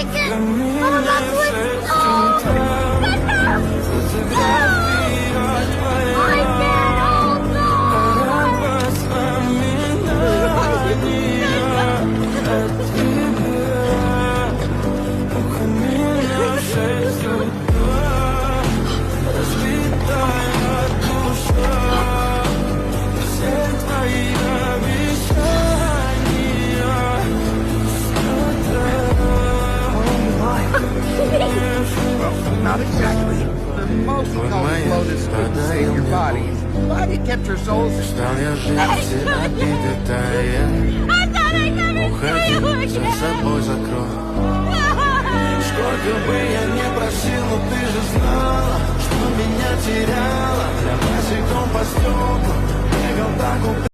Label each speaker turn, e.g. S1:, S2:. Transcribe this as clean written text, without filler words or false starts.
S1: naked. Oh, my foot. No. Better. No. I can't hold
S2: Not exactly the most cold-blooded to save your body. Glad you kept your souls.
S3: Устал я жить одни детали.
S1: I thought I'd never see you
S3: Уходи, за
S1: again.
S3: собой закрой. Сколько бы я не просил, но ты же знала, что меня теряла. Я босиком по стеклам бегал так